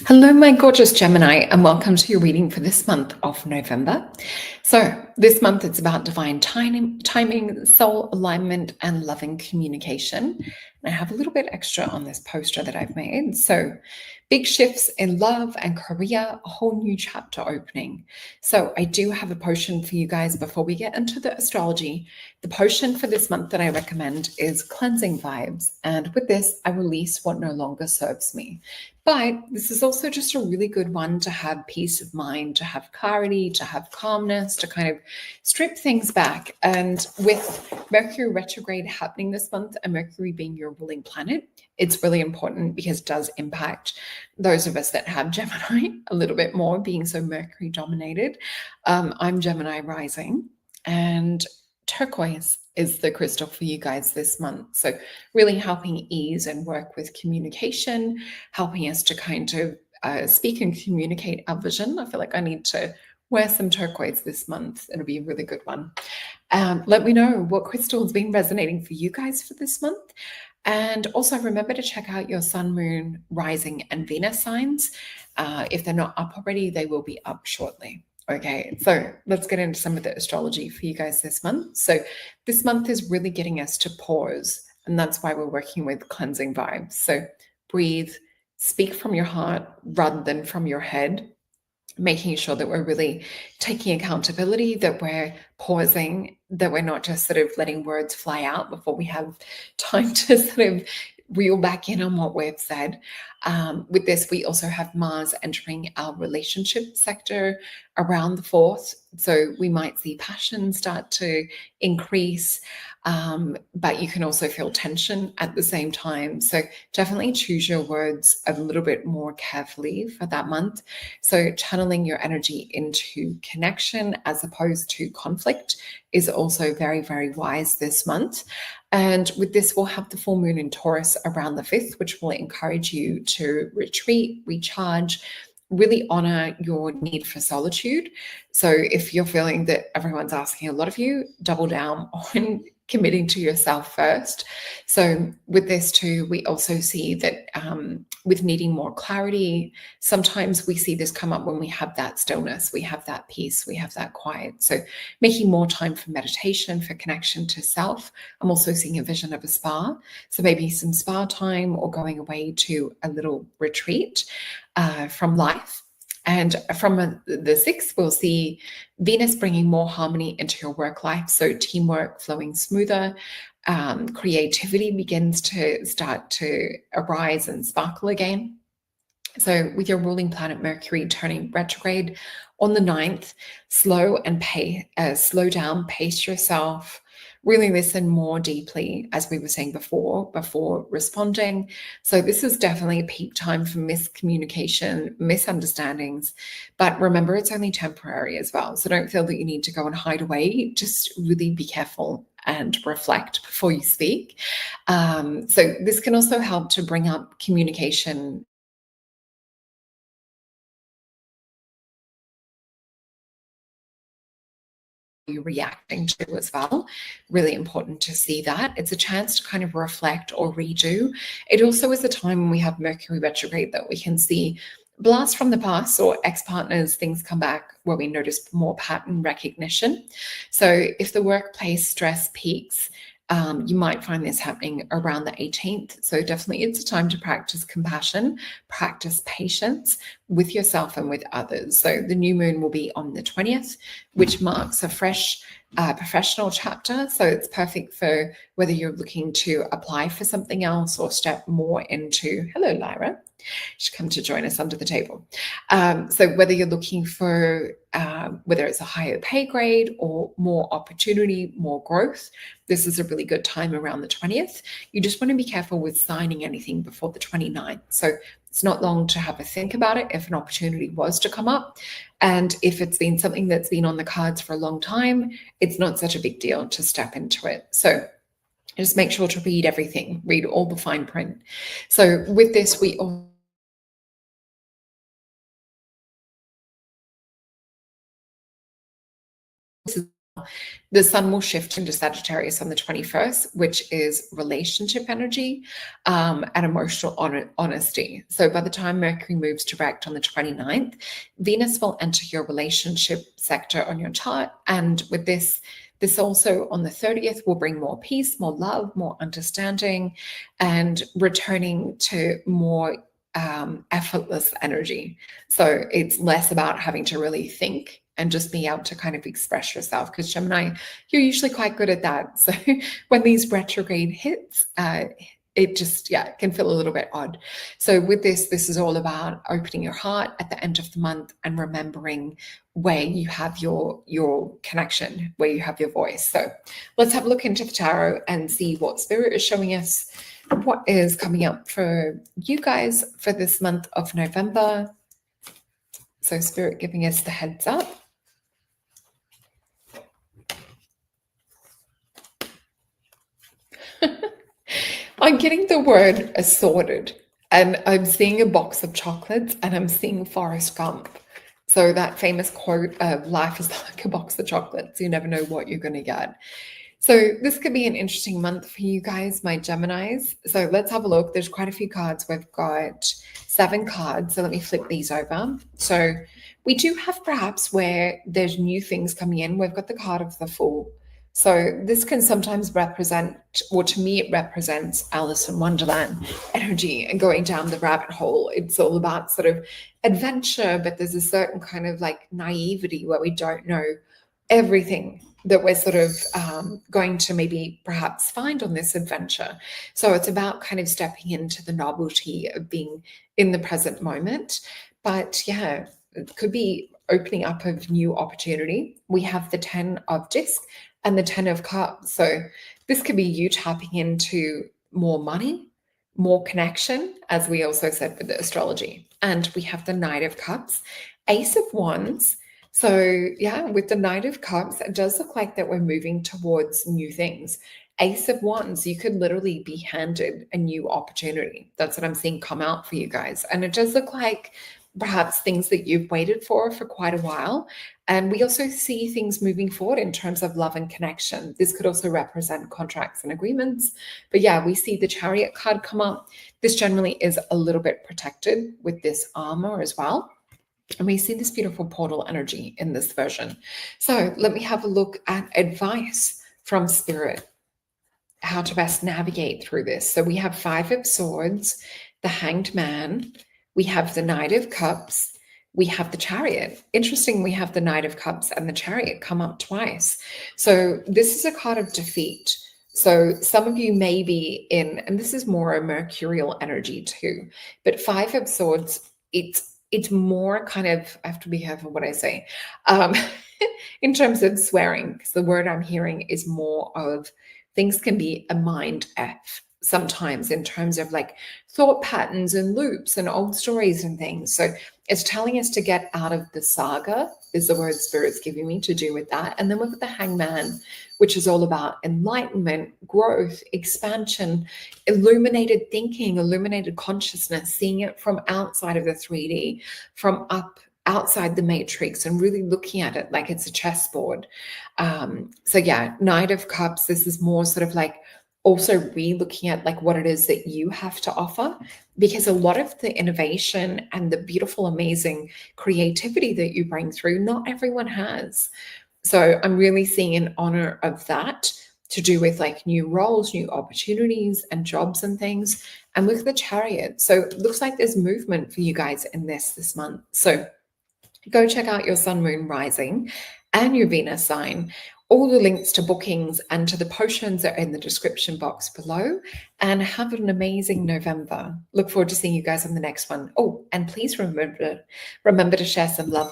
Hello, my gorgeous Gemini, and welcome to your reading for this month of November. So, this month it's about divine timing, soul alignment, and loving communication. And I have a little bit extra on this poster that I've made. So, big shifts in love and career, a whole new chapter opening. So, I do have a potion for you guys before we get into the astrology. The potion for this month that I recommend is Cleansing Vibes. And with this, I release what no longer serves me. But this is also just a really good one to have peace of mind, to have clarity, to have calmness, to kind of strip things back. And with Mercury retrograde happening this month and Mercury being your ruling planet, it's really important because it does impact those of us that have Gemini a little bit more, being so Mercury dominated. I'm Gemini rising, and turquoise is the crystal for you guys this month. So really helping ease and work with communication, helping us to kind of speak and communicate our vision. I feel like I need to wear some turquoise this month. It'll be a really good one. Let me know what crystal has been resonating for you guys for this month. And also remember to check out your sun, moon, rising, and Venus signs. If they're not up already, they will be up shortly. Okay, so let's get into some of the astrology for you guys this month. So this month is really getting us to pause, and that's why we're working with cleansing vibes. So breathe, speak from your heart rather than from your head, making sure that we're really taking accountability, that we're pausing, that we're not just sort of letting words fly out before we have time to sort of reel back in on what we've said. With this, we also have Mars entering our relationship sector around the 4th. So we might see passion start to increase, but you can also feel tension at the same time. So definitely choose your words a little bit more carefully for that month. So channeling your energy into connection as opposed to conflict is also very, very wise this month. And with this, we'll have the full moon in Taurus around the 5th, which will encourage you to retreat, recharge, really honor your need for solitude. So if you're feeling that everyone's asking a lot of you, double down on committing to yourself first. So with this too, we also see that with needing more clarity, sometimes we see this come up when we have that stillness, we have that peace, we have that quiet. So making more time for meditation, for connection to self. I'm also seeing a vision of a spa. So maybe some spa time or going away to a little retreat from life. And from the 6th, we'll see Venus bringing more harmony into your work life. So teamwork flowing smoother, creativity begins to start to arise and sparkle again. So with your ruling planet Mercury turning retrograde on the 9th, slow down, pace yourself, really listen more deeply, as we were saying before responding. So this is definitely a peak time for miscommunication, misunderstandings, but remember it's only temporary as well. So don't feel that you need to go and hide away. Just really be careful and reflect before you speak. So this can also help to bring up communication you reacting to as well. Really important to see that. It's a chance to kind of reflect or redo. It also is a time when we have Mercury retrograde that we can see blasts from the past or ex-partners, things come back where we notice more pattern recognition. So if the workplace stress peaks, you might find this happening around the 18th. So definitely it's a time to practice compassion, practice patience with yourself and with others. So the new moon will be on the 20th, which marks a fresh professional chapter. So it's perfect for whether you're looking to apply for something else or step more into, hello, Lyra. She's come to join us under the table. So whether you're looking for, whether it's a higher pay grade or more opportunity, more growth, this is a really good time around the 20th. You just want to be careful with signing anything before the 29th. So it's not long to have a think about it if an opportunity was to come up. And if it's been something that's been on the cards for a long time, it's not such a big deal to step into it. So just make sure to read everything, read all the fine print. So with this, we all The sun will shift into Sagittarius on the 21st, which is relationship energy and emotional honesty. So by the time Mercury moves direct on the 29th, Venus will enter your relationship sector on your chart. And with this also on the 30th will bring more peace, more love, more understanding, and returning to more effortless energy. So it's less about having to really think and just be able to kind of express yourself, because Gemini, you're usually quite good at that. So when these retrograde hits, it just, can feel a little bit odd. So with this is all about opening your heart at the end of the month and remembering where you have your connection, where you have your voice. So let's have a look into the tarot and see what Spirit is showing us, what is coming up for you guys for this month of November. So Spirit giving us the heads up. I'm getting the word assorted, and I'm seeing a box of chocolates, and I'm seeing Forrest Gump. So that famous quote of life is like a box of chocolates. You never know what you're going to get. So this could be an interesting month for you guys, my Geminis. So let's have a look. There's quite a few cards. We've got 7 cards. So let me flip these over. So we do have perhaps where there's new things coming in. We've got the card of the Fool. So this can sometimes represent, or to me, it represents Alice in Wonderland energy and going down the rabbit hole. It's all about sort of adventure, but there's a certain kind of like naivety where we don't know everything that we're sort of going to maybe perhaps find on this adventure. So it's about kind of stepping into the novelty of being in the present moment. But yeah, it could be opening up of new opportunity. We have the 10 of disc and the 10 of cups. So this could be you tapping into more money, more connection, as we also said with the astrology. And we have the Knight of Cups, Ace of Wands. So yeah, with the Knight of Cups, it does look like that we're moving towards new things. Ace of Wands, you could literally be handed a new opportunity. That's what I'm seeing come out for you guys. And it does look like perhaps things that you've waited for quite a while. And we also see things moving forward in terms of love and connection. This could also represent contracts and agreements. But yeah, we see the Chariot card come up. This generally is a little bit protected with this armor as well. And we see this beautiful portal energy in this version. So let me have a look at advice from Spirit, how to best navigate through this. So we have 5 of Swords, the Hanged Man, we have the Knight of Cups, we have the Chariot. Interesting, we have the Knight of Cups and the Chariot come up twice. So this is a card of defeat. So some of you may be in, and this is more a mercurial energy too, but 5 of Swords, it's more kind of, I have to be careful what I say, in terms of swearing, because the word I'm hearing is more of things can be a mind F sometimes in terms of like thought patterns and loops and old stories and things. So it's telling us to get out of the saga is the word Spirit's giving me to do with that. And then we've got the Hangman, which is all about enlightenment, growth, expansion, illuminated thinking, illuminated consciousness, seeing it from outside of the 3D, from up outside the matrix and really looking at it like it's a chessboard. So yeah, Knight of Cups, this is more sort of like also re-looking at like what it is that you have to offer, because a lot of the innovation and the beautiful, amazing creativity that you bring through, not everyone has. So I'm really seeing an honor of that to do with like new roles, new opportunities and jobs and things. And with the Chariot, so it looks like there's movement for you guys in this month. So go check out your sun, moon, rising and your Venus sign. All the links to bookings and to the potions are in the description box below. And have an amazing November. Look forward to seeing you guys on the next one. Oh, and please remember to share some love